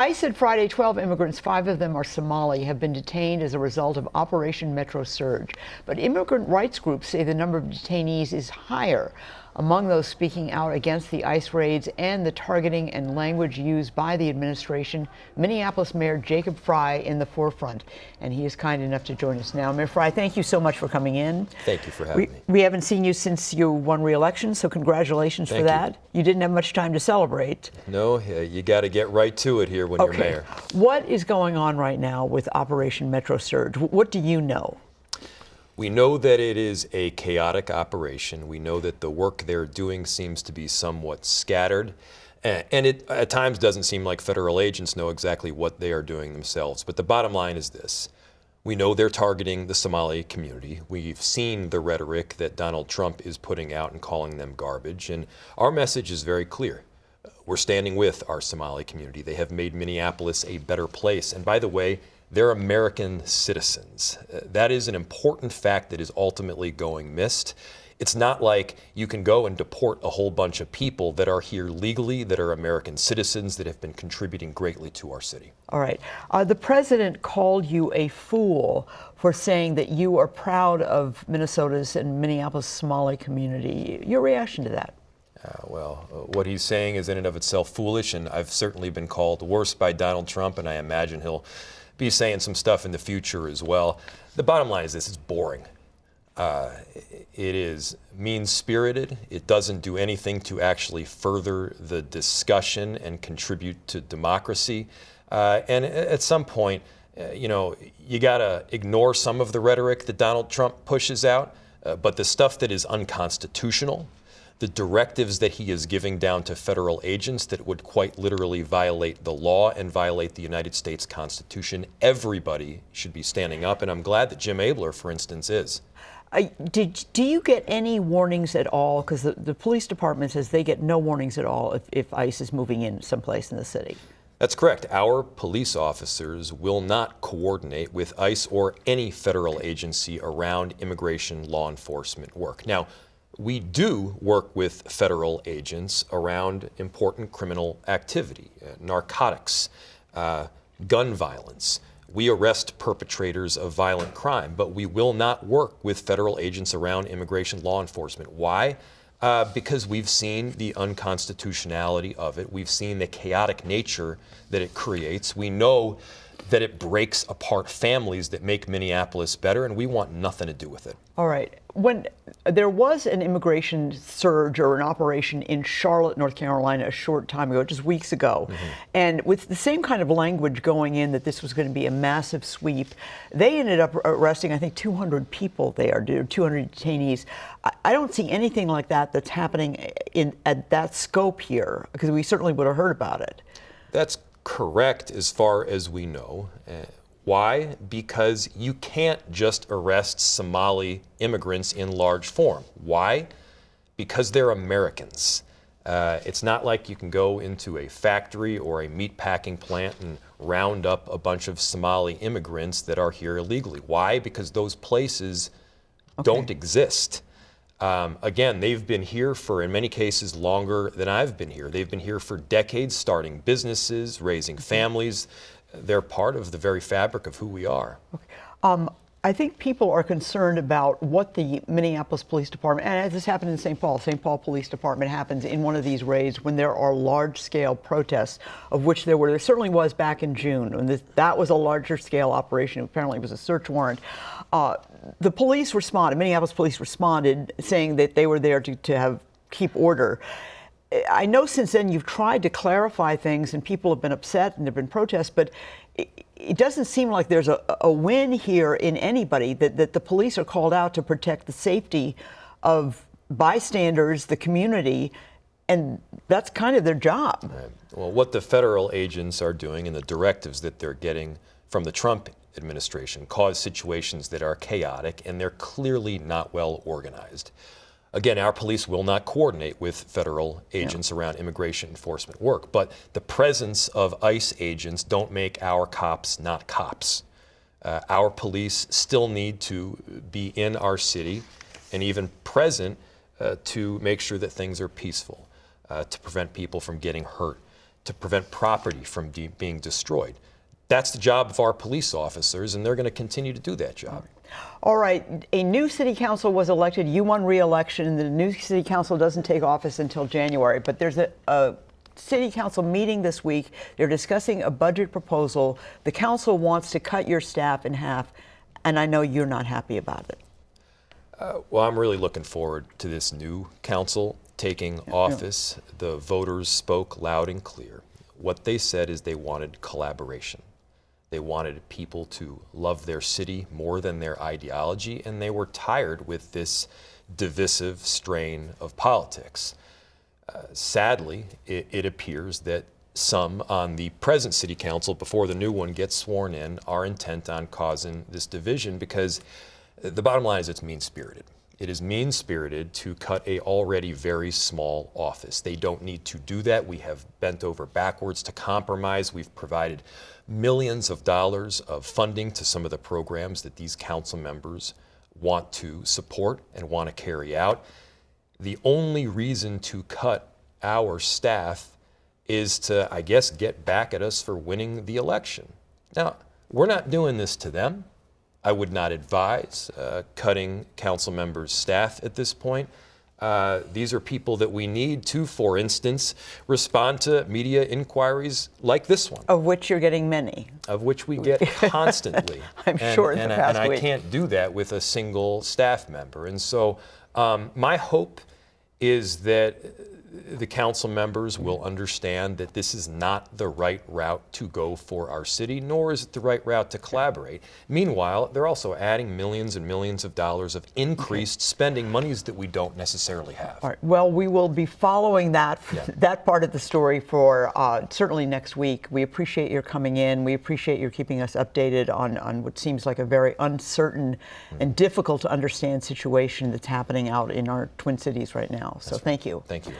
ICE said Friday 12 immigrants, 5 of them are Somali, have been detained as a result of Operation Metro Surge. But immigrant rights groups say the number of detainees is higher. Among those speaking out against the ICE raids and the targeting and language used by the administration, Minneapolis Mayor Jacob Frey in the forefront. And he is kind enough to join us now. Mayor Frey, thank you so much for coming in. Thank you for having me. We haven't seen you since you won re-election, so congratulations for that. You didn't have much time to celebrate. No, you got to get right to it here when you're mayor. What is going on right now with Operation Metro Surge? What do you know? We know that it is a chaotic operation. We know that the work they're doing seems to be somewhat scattered. And it at times doesn't seem like federal agents know exactly what they are doing themselves. But the bottom line is this. We know they're targeting the Somali community. We've seen the rhetoric that Donald Trump is putting out and calling them garbage. And our message is very clear. We're standing with our Somali community. They have made Minneapolis a better place. And by the way, they're American citizens. That is an important fact that is ultimately going missed. It's not like you can go and deport a whole bunch of people that are here legally, that are American citizens, that have been contributing greatly to our city. All right. The president called you a fool for saying that you are proud of Minnesota's and Minneapolis Somali community. Your reaction to that? What he's saying is in and of itself foolish, and I've certainly been called worse by Donald Trump, and I imagine he'll be saying some stuff in the future as well. The bottom line is this: it's boring. It is mean-spirited. It doesn't do anything to actually further the discussion and contribute to democracy. And at some point, you gotta ignore some of the rhetoric that Donald Trump pushes out, but the stuff that is unconstitutional, the directives that he is giving down to federal agents that would quite literally violate the law and violate the United States Constitution, everybody should be standing up. And I'm glad that Jim Abler, for instance, is. Do you get any warnings at all? Because the police department says they get no warnings at all if ICE is moving in someplace in the city. That's correct. Our police officers will not coordinate with ICE or any federal agency around immigration law enforcement work. Now, we do work with federal agents around important criminal activity, narcotics, gun violence. We arrest perpetrators of violent crime, but we will not work with federal agents around immigration law enforcement. Why? Because we've seen the unconstitutionality of it. We've seen the chaotic nature that it creates. We know that it breaks apart families that make Minneapolis better, and we want nothing to do with it. All right. When there was an immigration surge or an operation in Charlotte, North Carolina, a short time ago, just weeks ago, and with the same kind of language going in that this was going to be a massive sweep, they ended up arresting, I think, 200 people there, 200 detainees. I don't see anything like that that's happening at that scope here, because we certainly would have heard about it. That's correct as far as we know. Why? Because you can't just arrest Somali immigrants in large form. Why? Because they're Americans. It's not like you can go into a factory or a meatpacking plant and round up a bunch of Somali immigrants that are here illegally. Why? Because those places don't exist. Again, they've been here for, in many cases, longer than I've been here. They've been here for decades, starting businesses, raising families. They're part of the very fabric of who we are. I think people are concerned about what the Minneapolis Police Department, and this happened in St. Paul Police Department happens in one of these raids when there are large-scale protests, of which there certainly was back in June, and that was a larger-scale operation. Apparently it was a search warrant. The police responded, Minneapolis police responded, saying that they were there to keep order. I know since then you've tried to clarify things and people have been upset and there have been protests, but it doesn't seem like there's a win here in anybody, that the police are called out to protect the safety of bystanders, the community, and that's kind of their job. Right. Well, what the federal agents are doing and the directives that they're getting from the Trump administration cause situations that are chaotic, and they're clearly not well organized. Again, our police will not coordinate with federal agents around immigration enforcement work, but the presence of ICE agents don't make our cops not cops. Our police still need to be in our city and even present to make sure that things are peaceful, to prevent people from getting hurt, to prevent property from being destroyed. That's the job of our police officers, and they're going to continue to do that job. All right, a new city council was elected. You won re-election, and the new city council doesn't take office until January, but there's a city council meeting this week. They're discussing a budget proposal. The council wants to cut your staff in half, and I know you're not happy about it. Well, I'm really looking forward to this new council taking office. The voters spoke loud and clear. What they said is they wanted collaboration. They wanted people to love their city more than their ideology, and they were tired with this divisive strain of politics. Sadly, it appears that some on the present city council, before the new one gets sworn in, are intent on causing this division, because the bottom line is it's mean-spirited. It is mean-spirited to cut a already very small office. They don't need to do that. We have bent over backwards to compromise. We've provided millions of dollars of funding to some of the programs that these council members want to support and want to carry out. The only reason to cut our staff is to, I guess, get back at us for winning the election. Now, we're not doing this to them. I would not advise cutting council members' staff at this point. These are people that we need to, for instance, respond to media inquiries like this one. Of which you're getting many. Of which we get constantly. I'm sure in the past week. week. I can't do that with a single staff member. And so my hope is that the council members will understand that this is not the right route to go for our city, nor is it the right route to collaborate. Meanwhile, they're also adding millions and millions of dollars of increased spending, monies that we don't necessarily have. All right. Well, we will be following that that part of the story for certainly next week. We appreciate your coming in. We appreciate your keeping us updated on what seems like a very uncertain and difficult to understand situation that's happening out in our Twin Cities right now. So thank you. Thank you.